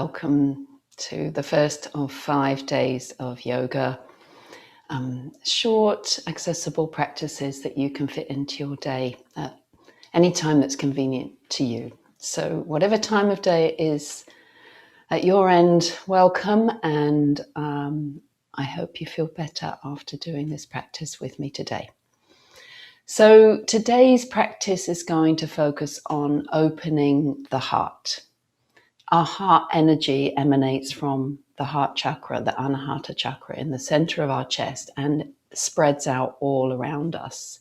welcome to the first of 5 days of yoga. Short, accessible practices that you can fit into your day at any time that's convenient to you. So whatever time of day it is at your end, welcome, and I hope you feel better after doing this practice with me today. So today's practice is going to focus on opening the heart. Our heart energy emanates from the heart chakra, the Anahata Chakra, in the center of our chest and spreads out all around us.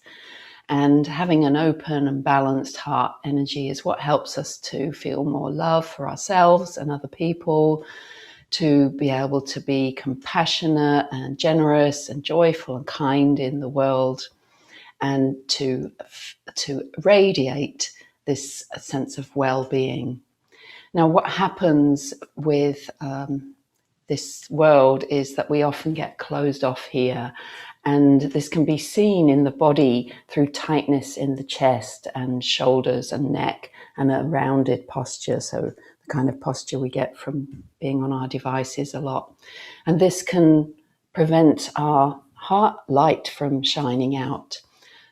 And having an open and balanced heart energy is what helps us to feel more love for ourselves and other people, to be able to be compassionate and generous and joyful and kind in the world, and to radiate this sense of well-being. Now, what happens with this world is that we often get closed off here, and this can be seen in the body through tightness in the chest and shoulders and neck and a rounded posture, so the kind of posture we get from being on our devices a lot. And this can prevent our heart light from shining out.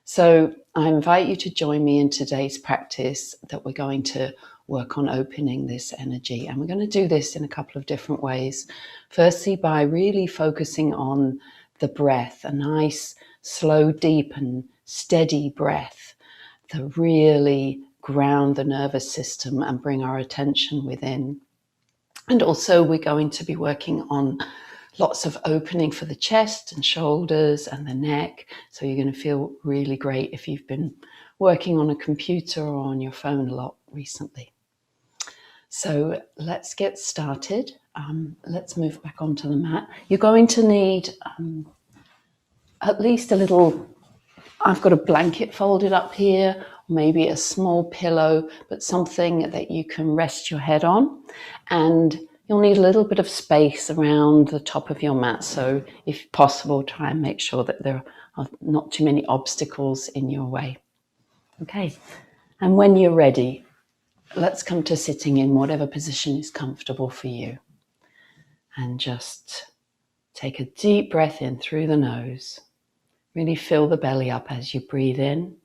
So I invite you to join me in today's practice that we're going to work on opening this energy. And we're going to do this in a couple of different ways. Firstly, by really focusing on the breath, a nice, slow, deep and steady breath that really ground the nervous system and bring our attention within. And also we're going to be working on lots of opening for the chest and shoulders and the neck. So you're going to feel really great if you've been working on a computer or on your phone a lot recently. So let's get started. Let's move back onto the mat. You're going to need at least a little, I've got a blanket folded up here, maybe a small pillow, but something that you can rest your head on. And you'll need a little bit of space around the top of your mat. So if possible, try and make sure that there are not too many obstacles in your way. Okay, and when you're ready, let's come to sitting in whatever position is comfortable for you. And just take a deep breath in through the nose. Really fill the belly up as you breathe in.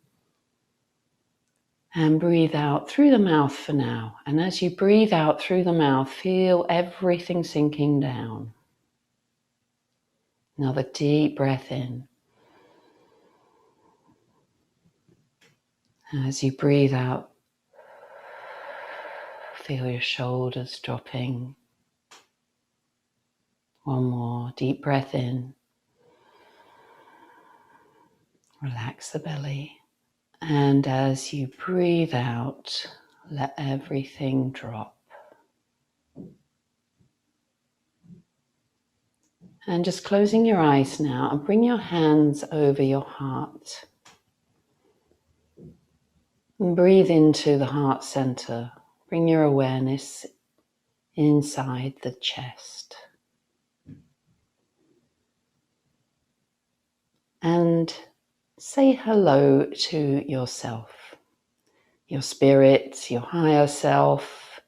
And breathe out through the mouth for now. And as you breathe out through the mouth, feel everything sinking down. Another deep breath in. And as you breathe out, feel your shoulders dropping. One more deep breath in. Relax the belly. And as you breathe out, let everything drop. And just closing your eyes now and bring your hands over your heart. And breathe into the heart center. Bring your awareness inside the chest. And say hello to yourself, your spirit, your higher self,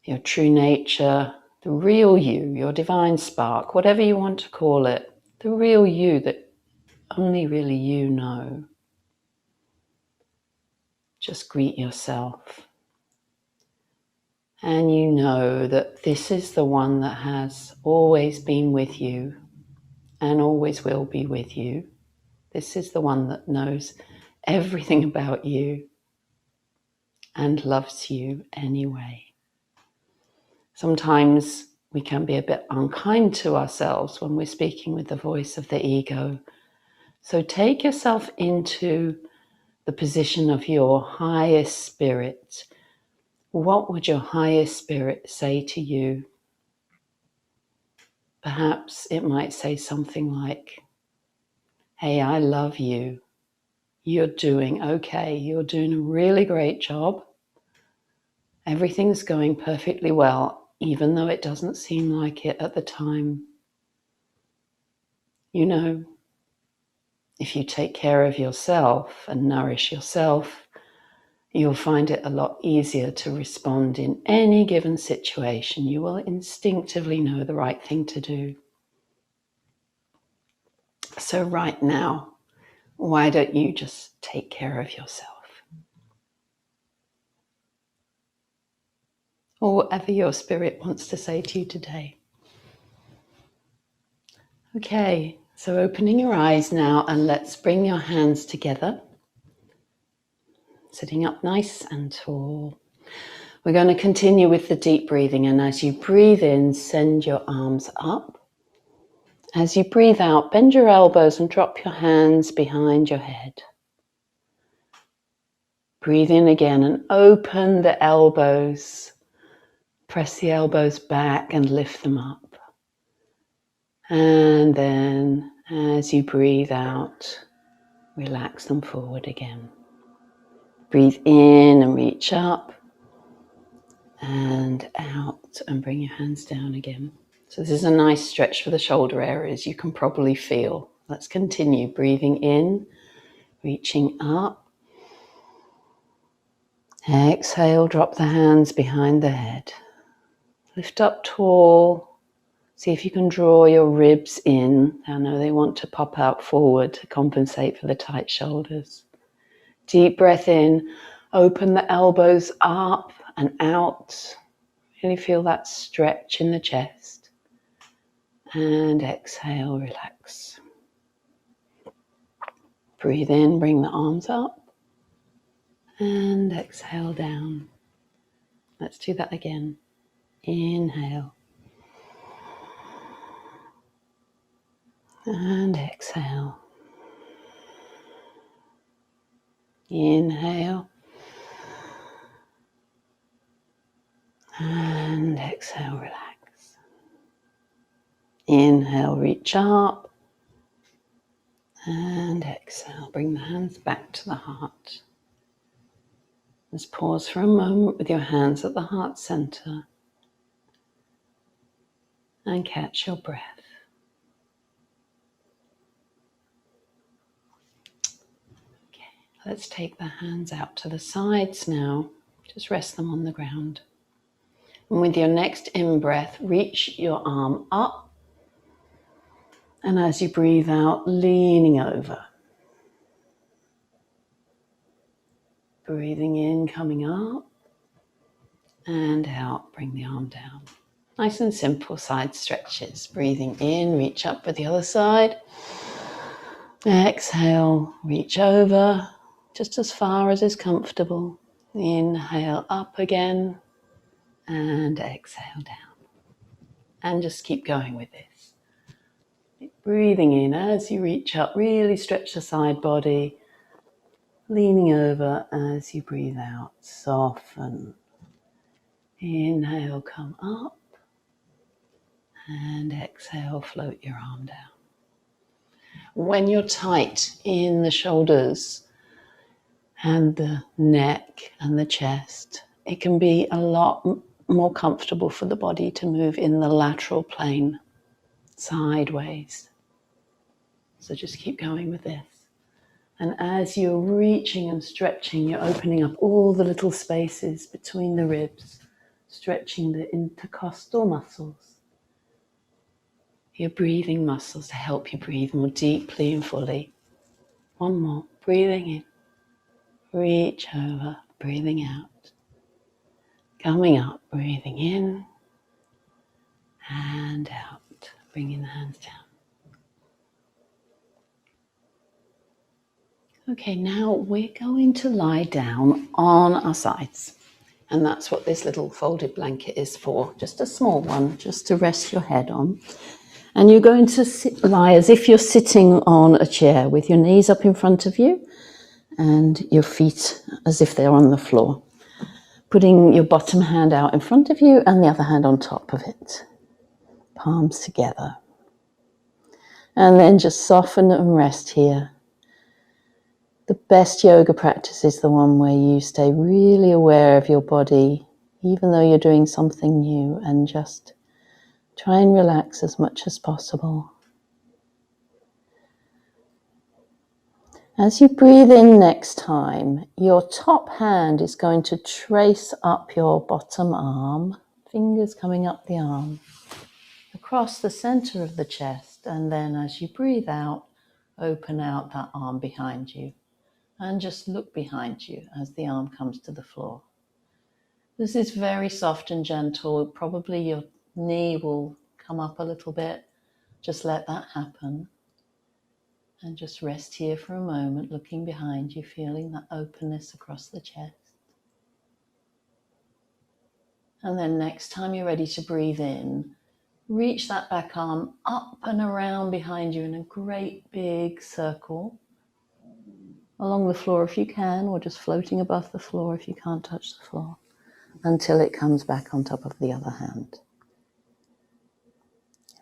your true nature, the real you, your divine spark, whatever you want to call it, the real you that only really you know. Just greet yourself. And you know that this is the one that has always been with you and always will be with you. This is the one that knows everything about you and loves you anyway. Sometimes we can be a bit unkind to ourselves when we're speaking with the voice of the ego. So take yourself into the position of your highest spirit. What would your highest spirit say to you? Perhaps it might say something like, hey, I love you. You're doing okay. You're doing a really great job. Everything's going perfectly well, even though it doesn't seem like it at the time. You know, if you take care of yourself and nourish yourself, you'll find it a lot easier to respond in any given situation. You will instinctively know the right thing to do. So right now, why don't you just take care of yourself? Or whatever your spirit wants to say to you today. Okay, so opening your eyes now, and let's bring your hands together. Sitting up nice and tall. We're going to continue with the deep breathing, and as you breathe in, send your arms up. As you breathe out, bend your elbows and drop your hands behind your head. Breathe in again and open the elbows. Press the elbows back and lift them up. And then as you breathe out, relax them forward again. Breathe in and reach up, and out and bring your hands down again. So this is a nice stretch for the shoulder areas you can probably feel. Let's continue breathing in, reaching up. Exhale, drop the hands behind the head. Lift up tall. See if you can draw your ribs in. I know they want to pop out forward to compensate for the tight shoulders. Deep breath in, open the elbows up and out. Really feel that stretch in the chest. And exhale, relax. Breathe in, bring the arms up. And exhale down. Let's do that again. Inhale. And exhale. Inhale. And exhale, relax. Inhale, reach up. And exhale, bring the hands back to the heart. Just pause for a moment with your hands at the heart center. And catch your breath. Let's take the hands out to the sides now. Just rest them on the ground. And with your next in-breath, reach your arm up. And as you breathe out, leaning over. Breathing in, coming up. And out, bring the arm down. Nice and simple side stretches. Breathing in, reach up with the other side. Exhale, reach over. Just as far as is comfortable. Inhale up again and exhale down. And just keep going with this. Breathing in as you reach up, really stretch the side body. Leaning over as you breathe out, soften. Inhale, come up. And exhale, float your arm down. When you're tight in the shoulders, and the neck and the chest, it can be a lot more comfortable for the body to move in the lateral plane, sideways. So just keep going with this. And as you're reaching and stretching, you're opening up all the little spaces between the ribs, stretching the intercostal muscles, your breathing muscles to help you breathe more deeply and fully. One more, breathing in. Reach over, breathing out. Coming up, breathing in and out. Bringing the hands down. Okay, now we're going to lie down on our sides. And that's what this little folded blanket is for. Just a small one, just to rest your head on. And you're going to lie as if you're sitting on a chair with your knees up in front of you and your feet as if they're on the floor. Putting your bottom hand out in front of you and the other hand on top of it. Palms together. And then just soften and rest here. The best yoga practice is the one where you stay really aware of your body, even though you're doing something new, and just try and relax as much as possible. As you breathe in next time, your top hand is going to trace up your bottom arm, fingers coming up the arm, across the center of the chest, and then as you breathe out, open out that arm behind you and just look behind you as the arm comes to the floor. This is very soft and gentle. Probably your knee will come up a little bit. Just let that happen. And just rest here for a moment, looking behind you, feeling that openness across the chest. And then next time you're ready to breathe in, reach that back arm up and around behind you in a great big circle. Along the floor if you can, or just floating above the floor if you can't touch the floor, until it comes back on top of the other hand.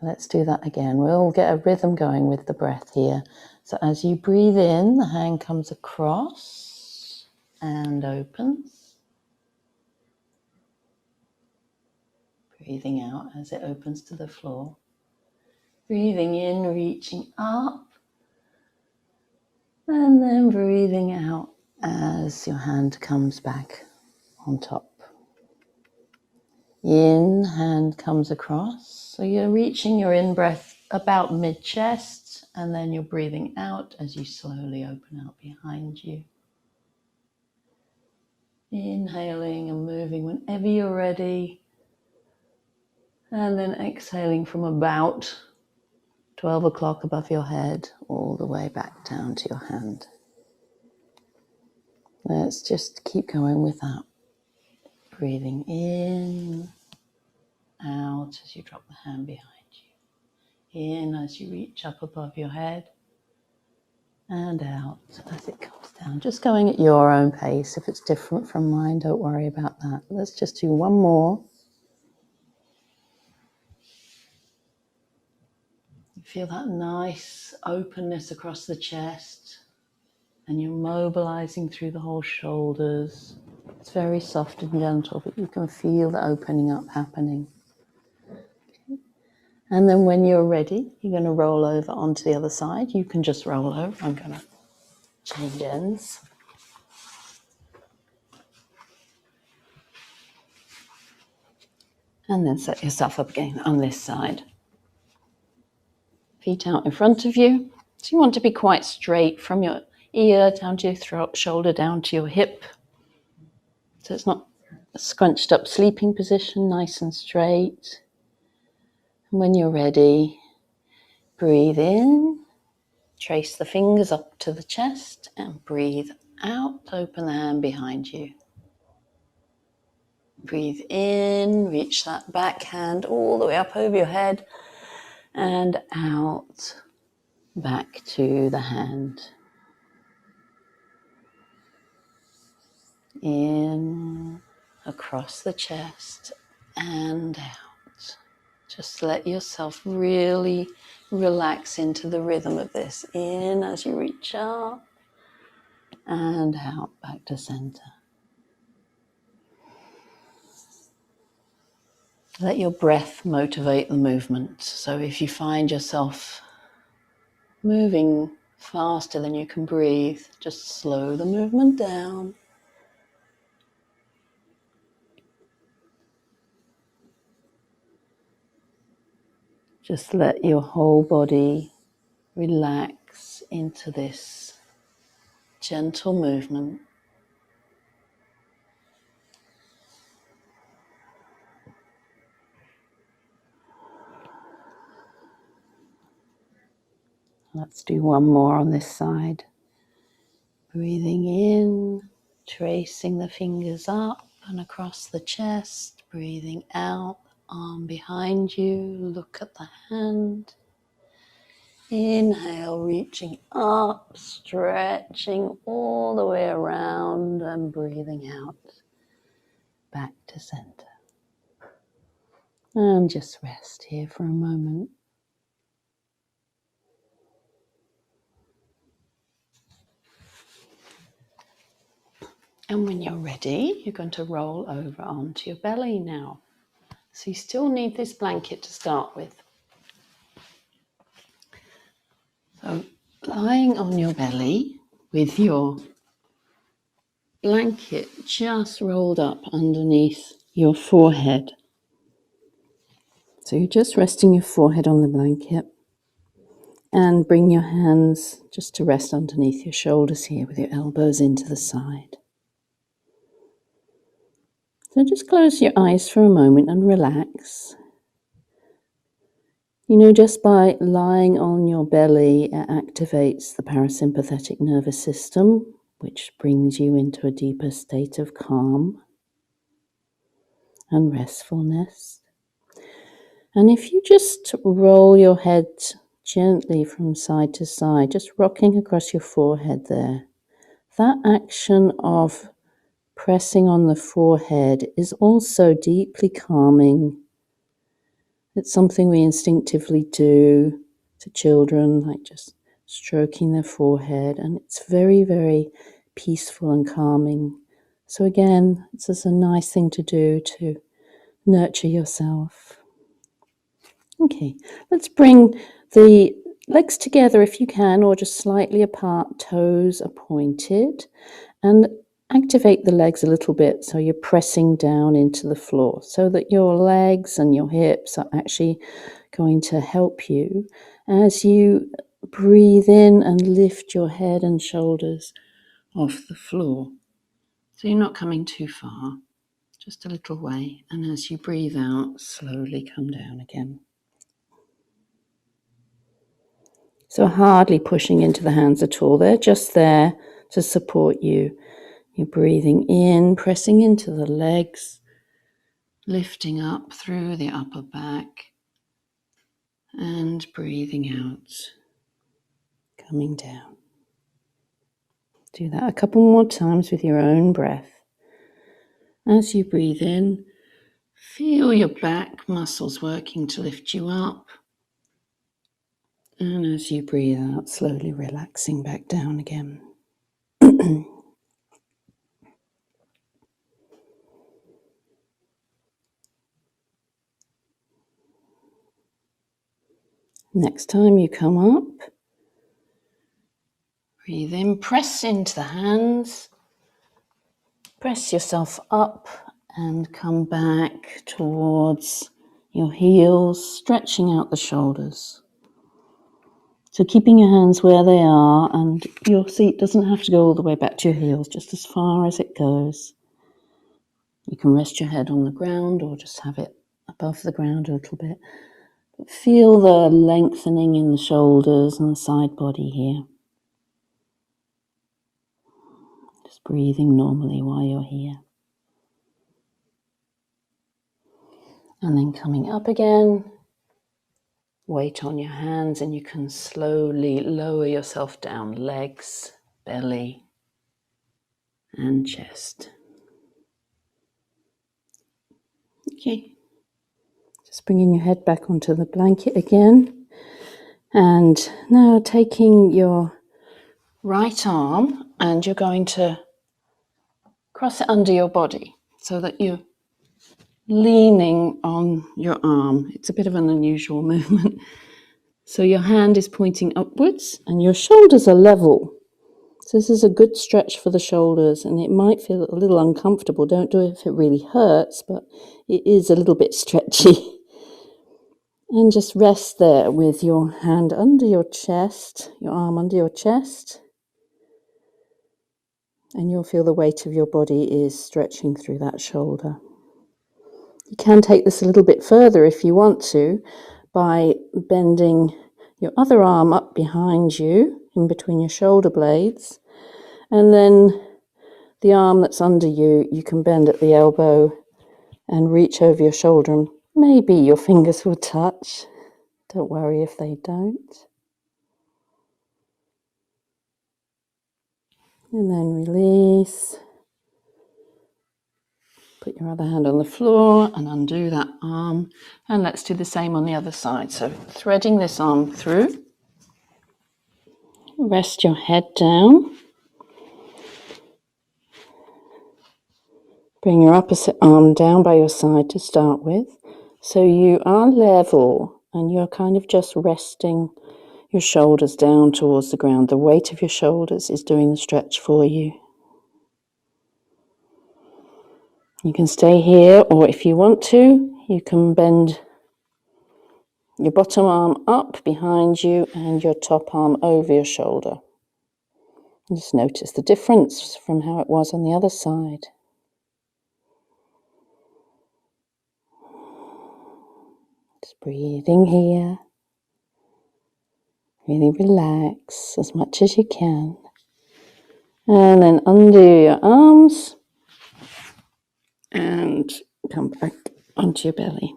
Let's do that again. We'll get a rhythm going with the breath here. So as you breathe in, the hand comes across and opens. Breathing out as it opens to the floor. Breathing in, reaching up. And then breathing out as your hand comes back on top. In, hand comes across. So you're reaching your in-breath about mid-chest, and then you're breathing out as you slowly open out behind you. Inhaling and moving whenever you're ready. And then exhaling from about 12 o'clock above your head all the way back down to your hand. Let's just keep going with that. Breathing in, out as you drop the hand behind you. In as you reach up above your head. And out as it comes down. Just going at your own pace. If it's different from mine, don't worry about that. Let's just do one more. Feel that nice openness across the chest. And you're mobilizing through the whole shoulders. It's very soft and gentle, but you can feel the opening up happening. Okay. And then when you're ready, you're going to roll over onto the other side. You can just roll over. I'm going to change ends. And then set yourself up again on this side. Feet out in front of you. So you want to be quite straight from your ear down to your throat, shoulder down to your hip. So it's not a scrunched up sleeping position, nice and straight. And when you're ready, breathe in, trace the fingers up to the chest and breathe out, open the hand behind you. Breathe in, reach that back hand all the way up over your head and out, back to the hand. In, across the chest and out. Just let yourself really relax into the rhythm of this. In as you reach up and out back to center. Let your breath motivate the movement. So if you find yourself moving faster than you can breathe, just slow the movement down. Just let your whole body relax into this gentle movement. Let's do one more on this side. Breathing in, tracing the fingers up and across the chest. Breathing out, arm behind you, look at the hand. Inhale, reaching up, stretching all the way around and breathing out, back to center. And just rest here for a moment. And when you're ready, you're going to roll over onto your belly now. So you still need this blanket to start with. So lying on your belly with your blanket just rolled up underneath your forehead. So you're just resting your forehead on the blanket, and bring your hands just to rest underneath your shoulders here with your elbows into the side. So just close your eyes for a moment and relax. You know, just by lying on your belly, it activates the parasympathetic nervous system, which brings you into a deeper state of calm and restfulness. And if you just roll your head gently from side to side, just rocking across your forehead there, that action of pressing on the forehead is also deeply calming. It's something we instinctively do to children, like just stroking their forehead, and it's very, very peaceful and calming. So again, it's just a nice thing to do to nurture yourself. Okay, let's bring the legs together if you can, or just slightly apart, toes are pointed, and activate the legs a little bit so you're pressing down into the floor so that your legs and your hips are actually going to help you as you breathe in and lift your head and shoulders off the floor. So you're not coming too far, just a little way, and as you breathe out, slowly come down again. So hardly pushing into the hands at all, they're just there to support you. You're breathing in, pressing into the legs, lifting up through the upper back, and breathing out, coming down. Do that a couple more times with your own breath. As you breathe in, feel your back muscles working to lift you up. And as you breathe out, slowly relaxing back down again. Next time you come up, breathe in, press into the hands, press yourself up and come back towards your heels, stretching out the shoulders. So keeping your hands where they are, and your seat doesn't have to go all the way back to your heels, just as far as it goes. You can rest your head on the ground or just have it above the ground a little bit. But feel the lengthening in the shoulders and the side body here. Just breathing normally while you're here. And then coming up again, weight on your hands, and you can slowly lower yourself down, legs, belly, and chest. Okay. Just bringing your head back onto the blanket again. And now taking your right arm, and you're going to cross it under your body so that you're leaning on your arm. It's a bit of an unusual movement. So your hand is pointing upwards and your shoulders are level. So this is a good stretch for the shoulders, and it might feel a little uncomfortable. Don't do it if it really hurts, but it is a little bit stretchy. And just rest there with your hand under your chest, your arm under your chest. And you'll feel the weight of your body is stretching through that shoulder. You can take this a little bit further if you want to by bending your other arm up behind you, in between your shoulder blades. And then the arm that's under you, you can bend at the elbow and reach over your shoulder, and maybe your fingers will touch. Don't worry if they don't. And then release. Put your other hand on the floor and undo that arm. And let's do the same on the other side. So threading this arm through. Rest your head down. Bring your opposite arm down by your side to start with. So you are level and you're kind of just resting your shoulders down towards the ground. The weight of your shoulders is doing the stretch for you. You can stay here, or if you want to, you can bend your bottom arm up behind you and your top arm over your shoulder. Just notice the difference from how it was on the other side. Just breathing here. Really relax as much as you can. And then undo your arms and come back onto your belly.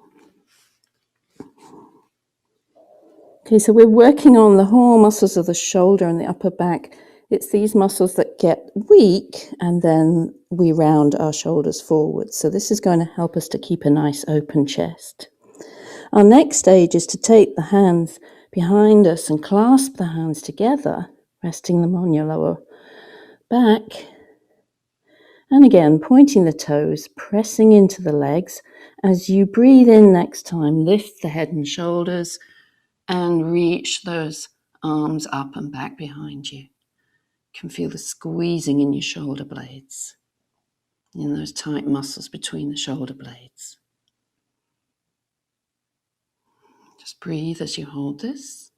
Okay, so we're working on the whole muscles of the shoulder and the upper back. It's these muscles that get weak and then we round our shoulders forward. So this is going to help us to keep a nice open chest. Our next stage is to take the hands behind us and clasp the hands together, resting them on your lower back. And again, pointing the toes, pressing into the legs. As you breathe in next time, lift the head and shoulders and reach those arms up and back behind you. You can feel the squeezing in your shoulder blades, in those tight muscles between the shoulder blades. Just breathe as you hold this.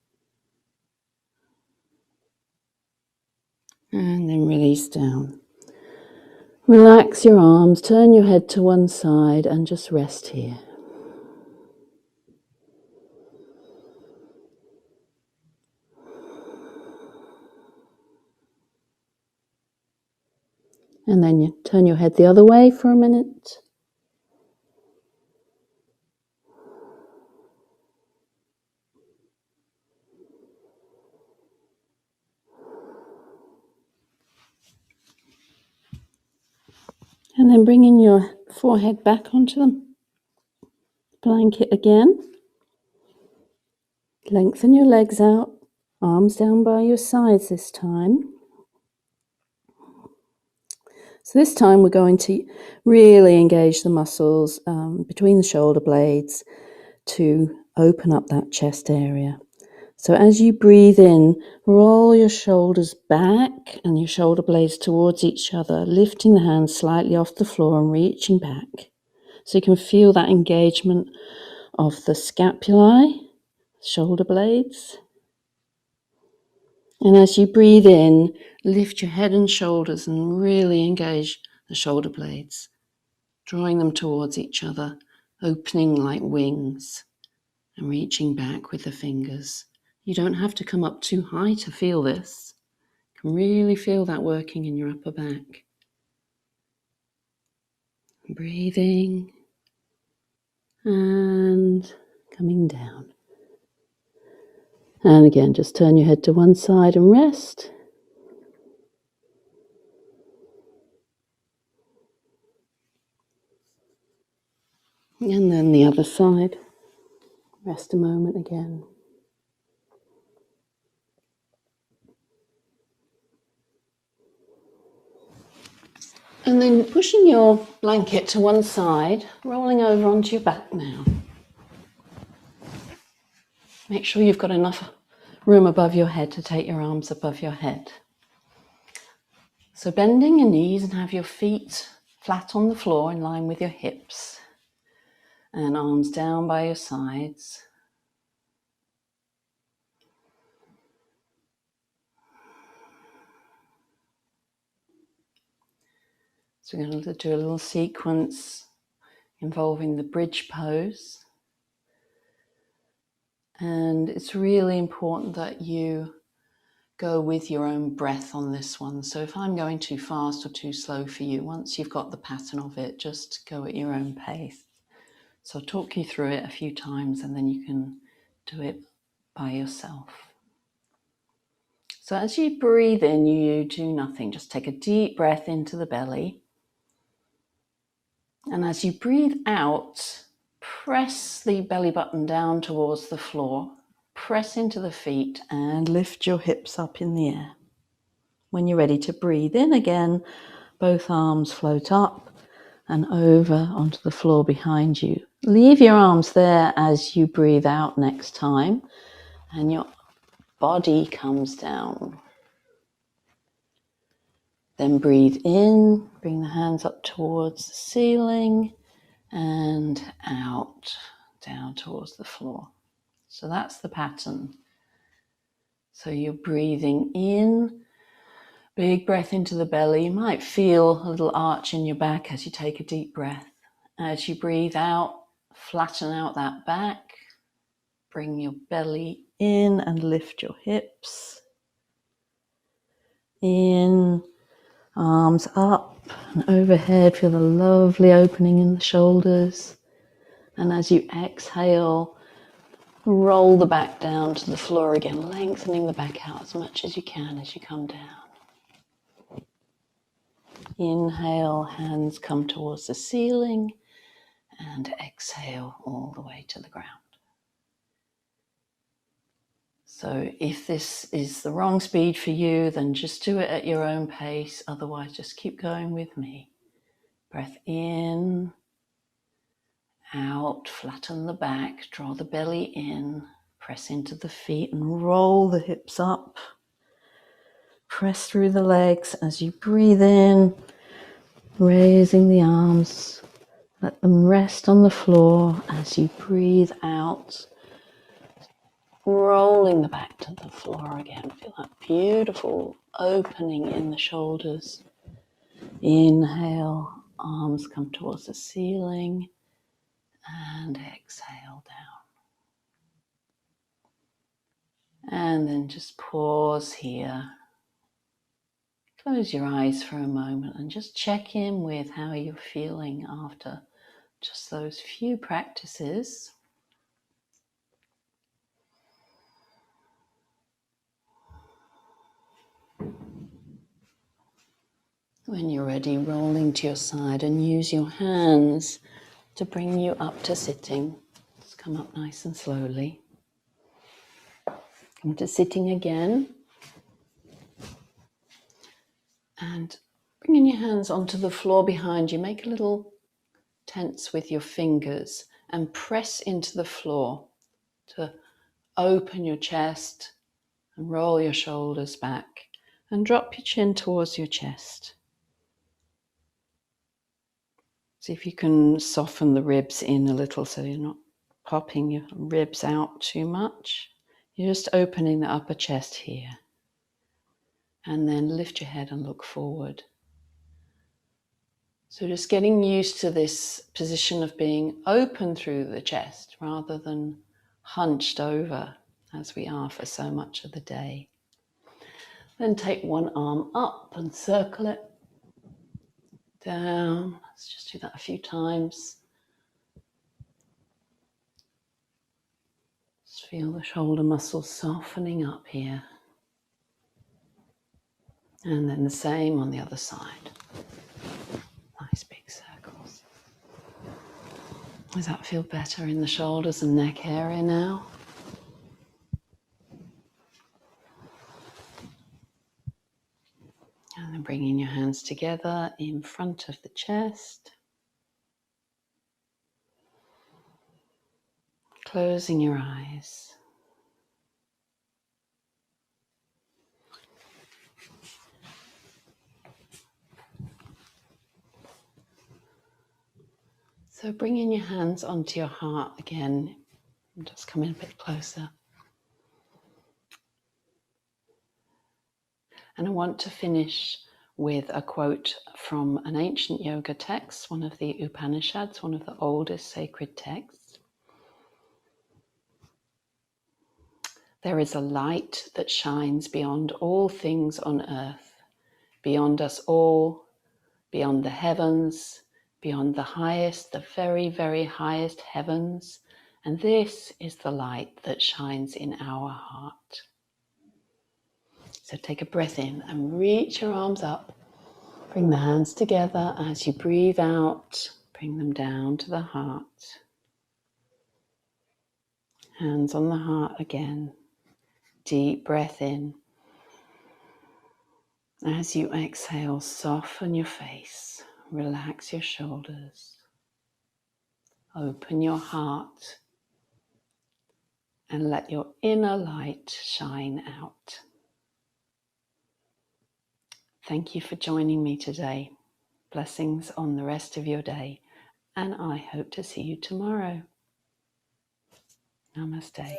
And then release down. Relax your arms, turn your head to one side and just rest here. And then you turn your head the other way for a minute. And then bringing your forehead back onto the blanket again. Lengthen your legs out, arms down by your sides this time. So this time we're going to really engage the muscles between the shoulder blades to open up that chest area. So as you breathe in, roll your shoulders back and your shoulder blades towards each other, lifting the hands slightly off the floor and reaching back. So you can feel that engagement of the scapulae, shoulder blades. And as you breathe in, lift your head and shoulders and really engage the shoulder blades, drawing them towards each other, opening like wings and reaching back with the fingers. You don't have to come up too high to feel this. You can really feel that working in your upper back. Breathing and coming down. And again, just turn your head to one side and rest. And then the other side. Rest a moment again. And then pushing your blanket to one side, rolling over onto your back now. Make sure you've got enough room above your head to take your arms above your head. So bending your knees and have your feet flat on the floor in line with your hips. And arms down by your sides. So we're going to do a little sequence involving the bridge pose. And it's really important that you go with your own breath on this one. So if I'm going too fast or too slow for you, once you've got the pattern of it, just go at your own pace. So I'll talk you through it a few times and then you can do it by yourself. So as you breathe in, you do nothing. Just take a deep breath into the belly. And as you breathe out, press the belly button down towards the floor. Press into the feet and lift your hips up in the air. When you're ready to breathe in again, both arms float up and over onto the floor behind you. Leave your arms there as you breathe out next time, and your body comes down. Then breathe in, bring the hands up towards the ceiling and out, down towards the floor. So that's the pattern. So you're breathing in, big breath into the belly. You might feel a little arch in your back as you take a deep breath. As you breathe out, flatten out that back. Bring your belly in and lift your hips. In, arms up and overhead. Feel the lovely opening in the shoulders. And as you exhale, roll the back down to the floor again, lengthening the back out as much as you can as you come down. Inhale, hands come towards the ceiling, and exhale all the way to the ground. So if this is the wrong speed for you, then just do it at your own pace. Otherwise, just keep going with me. Breath in, out, flatten the back, draw the belly in, press into the feet and roll the hips up. Press through the legs as you breathe in, raising the arms. Let them rest on the floor as you breathe out. Rolling the back to the floor again. Feel that beautiful opening in the shoulders. Inhale, arms come towards the ceiling and exhale down. And then just pause here. Close your eyes for a moment and just check in with how you're feeling after just those few practices. When you're ready, rolling to your side and use your hands to bring you up to sitting. Just come up nice and slowly. Come to sitting again. And bringing your hands onto the floor behind you, make a little tense with your fingers and press into the floor to open your chest and roll your shoulders back and drop your chin towards your chest. See if you can soften the ribs in a little so you're not popping your ribs out too much. You're just opening the upper chest here. And then lift your head and look forward. So just getting used to this position of being open through the chest rather than hunched over as we are for so much of the day. Then take one arm up and circle it down. Let's just do that a few times. Just feel the shoulder muscles softening up here. And then the same on the other side. Nice big circles. Does that feel better in the shoulders and neck area now? And then bringing your hands together in front of the chest. Closing your eyes. So bringing your hands onto your heart again. Just come in a bit closer. And I want to finish with a quote from an ancient yoga text, one of the Upanishads, one of the oldest sacred texts. There is a light that shines beyond all things on earth, beyond us all, beyond the heavens, beyond the highest, the very, very highest heavens. And this is the light that shines in our heart. So take a breath in and reach your arms up. Bring the hands together as you breathe out. Bring them down to the heart. Hands on the heart again. Deep breath in. As you exhale, soften your face. Relax your shoulders. Open your heart. and let your inner light shine out. Thank you for joining me today. Blessings on the rest of your day, and I hope to see you tomorrow. Namaste.